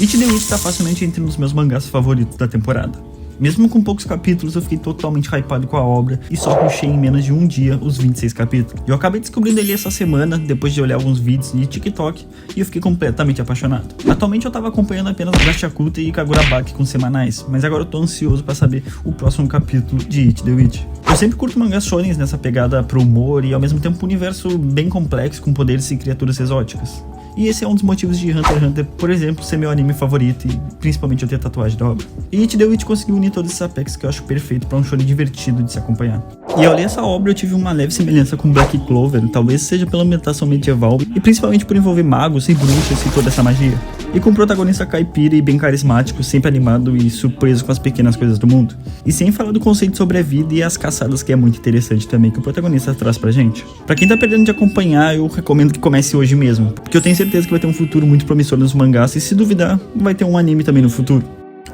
It the Witch está facilmente entre um dos meus mangás favoritos da temporada. Mesmo com poucos capítulos, eu fiquei totalmente hypado com a obra e só rushei em menos de um dia os 26 capítulos. Eu acabei descobrindo ele essa semana, depois de olhar alguns vídeos de TikTok, e eu fiquei completamente apaixonado. Atualmente eu tava acompanhando apenas Gachakuta e Kagurabaki com semanais, mas agora eu tô ansioso pra saber o próximo capítulo de It the Witch. Eu sempre curto mangás shonens nessa pegada pro humor e ao mesmo tempo um universo bem complexo com poderes e criaturas exóticas. E esse é um dos motivos de Hunter x Hunter, por exemplo, ser meu anime favorito e principalmente eu ter tatuagem da obra. E It the Witch conseguiu unir todos esses aspectos que eu acho perfeito para um shonen divertido de se acompanhar. E ao ler essa obra eu tive uma leve semelhança com Black Clover, talvez seja pela ambientação medieval e principalmente por envolver magos e bruxas e toda essa magia. E com o protagonista caipira e bem carismático, sempre animado e surpreso com as pequenas coisas do mundo. E sem falar do conceito sobre a vida e as caçadas, que é muito interessante também, que o protagonista traz pra gente. Pra quem tá perdendo de acompanhar, eu recomendo que comece hoje mesmo, porque eu tenho certeza que vai ter um futuro muito promissor nos mangás e, se duvidar, vai ter um anime também no futuro.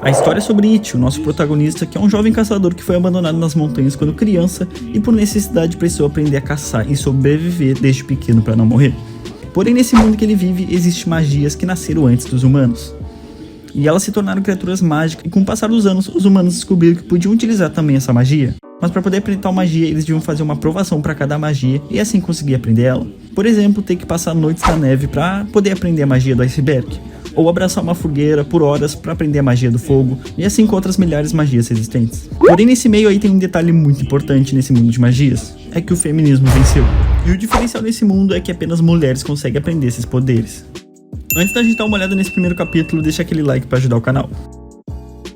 A história é sobre It, o nosso protagonista, que é um jovem caçador que foi abandonado nas montanhas quando criança e por necessidade precisou aprender a caçar e sobreviver desde pequeno para não morrer. Porém, nesse mundo que ele vive, existem magias que nasceram antes dos humanos. E elas se tornaram criaturas mágicas, e com o passar dos anos, os humanos descobriram que podiam utilizar também essa magia. Mas para poder aprender tal magia, eles deviam fazer uma provação para cada magia e assim conseguir aprender ela. Por exemplo, ter que passar noites na neve para poder aprender a magia do iceberg. Ou abraçar uma fogueira por horas para aprender a magia do fogo, e assim com outras milhares de magias existentes. Porém, nesse meio aí tem um detalhe muito importante nesse mundo de magias, é que o feminismo venceu. E o diferencial nesse mundo é que apenas mulheres conseguem aprender esses poderes. Antes da gente dar uma olhada nesse primeiro capítulo, deixa aquele like para ajudar o canal.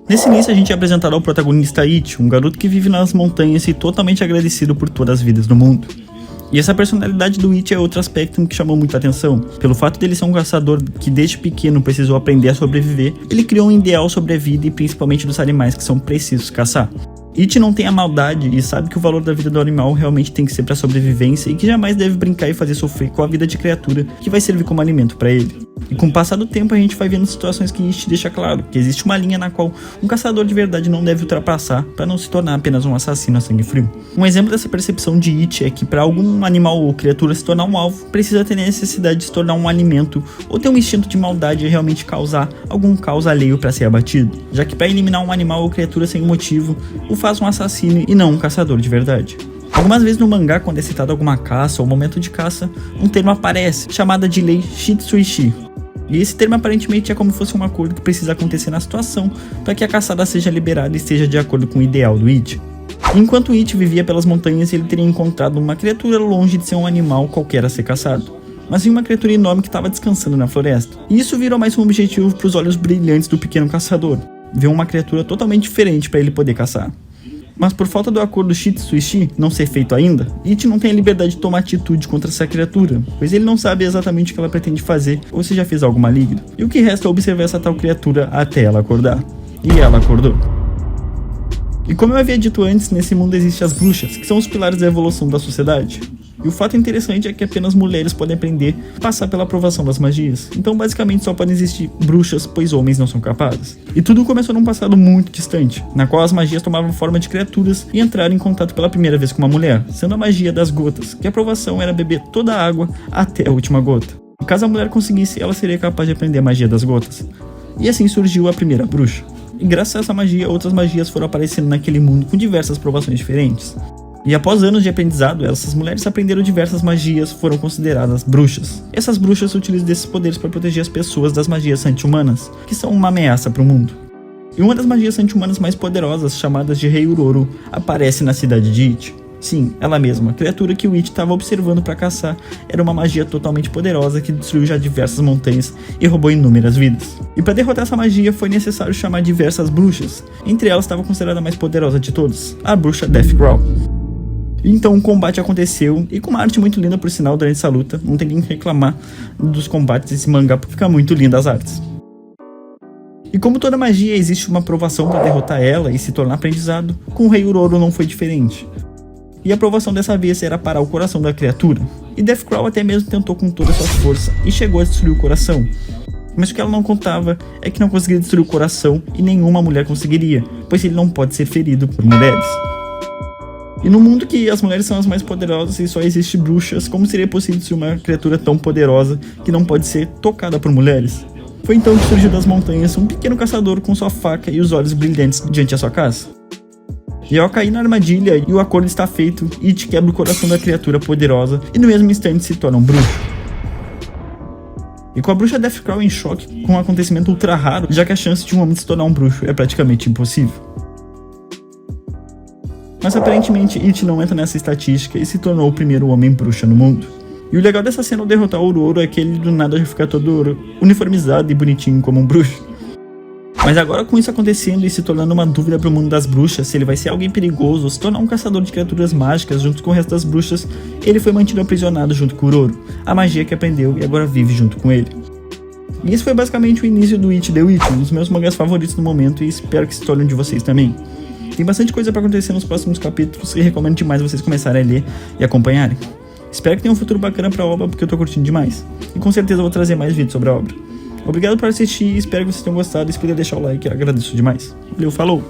Nesse início a gente é apresentado ao protagonista It, um garoto que vive nas montanhas e totalmente agradecido por todas as vidas do mundo. E essa personalidade do It é outro aspecto que chamou muita atenção. Pelo fato dele ser um caçador que desde pequeno precisou aprender a sobreviver, ele criou um ideal sobre a vida e principalmente dos animais que são precisos caçar. It não tem a maldade e sabe que o valor da vida do animal realmente tem que ser para sobrevivência e que jamais deve brincar e fazer sofrer com a vida de criatura que vai servir como alimento para ele. E com o passar do tempo a gente vai vendo situações que It deixa claro que existe uma linha na qual um caçador de verdade não deve ultrapassar para não se tornar apenas um assassino a sangue frio. Um exemplo dessa percepção de It é que para algum animal ou criatura se tornar um alvo, precisa ter necessidade de se tornar um alimento ou ter um instinto de maldade e realmente causar algum caos alheio para ser abatido, já que para eliminar um animal ou criatura sem motivo, o faz um assassino e não um caçador de verdade. Algumas vezes no mangá, quando é citado alguma caça ou momento de caça, um termo aparece, chamada de lei Shitsuishi. E esse termo aparentemente é como se fosse um acordo que precisa acontecer na situação para que a caçada seja liberada e esteja de acordo com o ideal do It. Enquanto It vivia pelas montanhas, ele teria encontrado uma criatura longe de ser um animal qualquer a ser caçado, mas sim uma criatura enorme que estava descansando na floresta. E isso virou mais um objetivo para os olhos brilhantes do pequeno caçador, ver uma criatura totalmente diferente para ele poder caçar. Mas por falta do acordo Shitsuishi não ser feito ainda, It não tem a liberdade de tomar atitude contra essa criatura, pois ele não sabe exatamente o que ela pretende fazer ou se já fez algo maligno. E o que resta é observar essa tal criatura até ela acordar. E ela acordou. E como eu havia dito antes, nesse mundo existem as bruxas, que são os pilares da evolução da sociedade. E o fato interessante é que apenas mulheres podem aprender e passar pela aprovação das magias. Então basicamente só podem existir bruxas, pois homens não são capazes. E tudo começou num passado muito distante, na qual as magias tomavam forma de criaturas e entraram em contato pela primeira vez com uma mulher, sendo a magia das gotas, que a aprovação era beber toda a água até a última gota. E caso a mulher conseguisse, ela seria capaz de aprender a magia das gotas. E assim surgiu a primeira bruxa. E graças a essa magia, outras magias foram aparecendo naquele mundo com diversas provações diferentes. E após anos de aprendizado, essas mulheres aprenderam diversas magias, foram consideradas bruxas. Essas bruxas utilizam desses poderes para proteger as pessoas das magias anti-humanas, que são uma ameaça para o mundo. E uma das magias anti-humanas mais poderosas, chamadas de Rei Uroro, aparece na cidade de It. Sim, ela mesma, a criatura que o It estava observando para caçar, era uma magia totalmente poderosa que destruiu já diversas montanhas e roubou inúmeras vidas. E para derrotar essa magia foi necessário chamar diversas bruxas, entre elas estava considerada a mais poderosa de todas, a bruxa Deathclaw. Então o combate aconteceu, e com uma arte muito linda por sinal durante essa luta, não tem nem que reclamar dos combates desse mangá, porque fica muito linda as artes. E como toda magia existe uma aprovação para derrotar ela e se tornar aprendizado, com o Rei Uroro não foi diferente. E a aprovação dessa vez era parar o coração da criatura, e Deathclaw até mesmo tentou com toda a sua força e chegou a destruir o coração. Mas o que ela não contava é que não conseguiria destruir o coração e nenhuma mulher conseguiria, pois ele não pode ser ferido por mulheres. E no mundo que as mulheres são as mais poderosas e só existe bruxas, como seria possível ser uma criatura tão poderosa que não pode ser tocada por mulheres? Foi então que surgiu das montanhas um pequeno caçador com sua faca e os olhos brilhantes diante da sua casa. E ao cair na armadilha e o acordo está feito, It quebra o coração da criatura poderosa e no mesmo instante se torna um bruxo. E com a bruxa Deathclaw em choque com um acontecimento ultra raro, já que a chance de um homem se tornar um bruxo é praticamente impossível. Mas aparentemente It não entra nessa estatística e se tornou o primeiro homem bruxa no mundo. E o legal dessa cena ao derrotar o Ororo é que ele do nada já fica todo uniformizado e bonitinho como um bruxo. Mas agora com isso acontecendo e se tornando uma dúvida para o mundo das bruxas, se ele vai ser alguém perigoso ou se tornar um caçador de criaturas mágicas junto com o resto das bruxas, ele foi mantido aprisionado junto com o Ororo, a magia que aprendeu e agora vive junto com ele. E esse foi basicamente o início do It the Witch, um dos meus mangás favoritos no momento e espero que se torne um de vocês também. Tem bastante coisa para acontecer nos próximos capítulos e recomendo demais vocês começarem a ler e acompanharem. Espero que tenha um futuro bacana pra obra porque eu tô curtindo demais. E com certeza eu vou trazer mais vídeos sobre a obra. Obrigado por assistir, espero que vocês tenham gostado e se puder deixar o like, eu agradeço demais. Valeu, falou!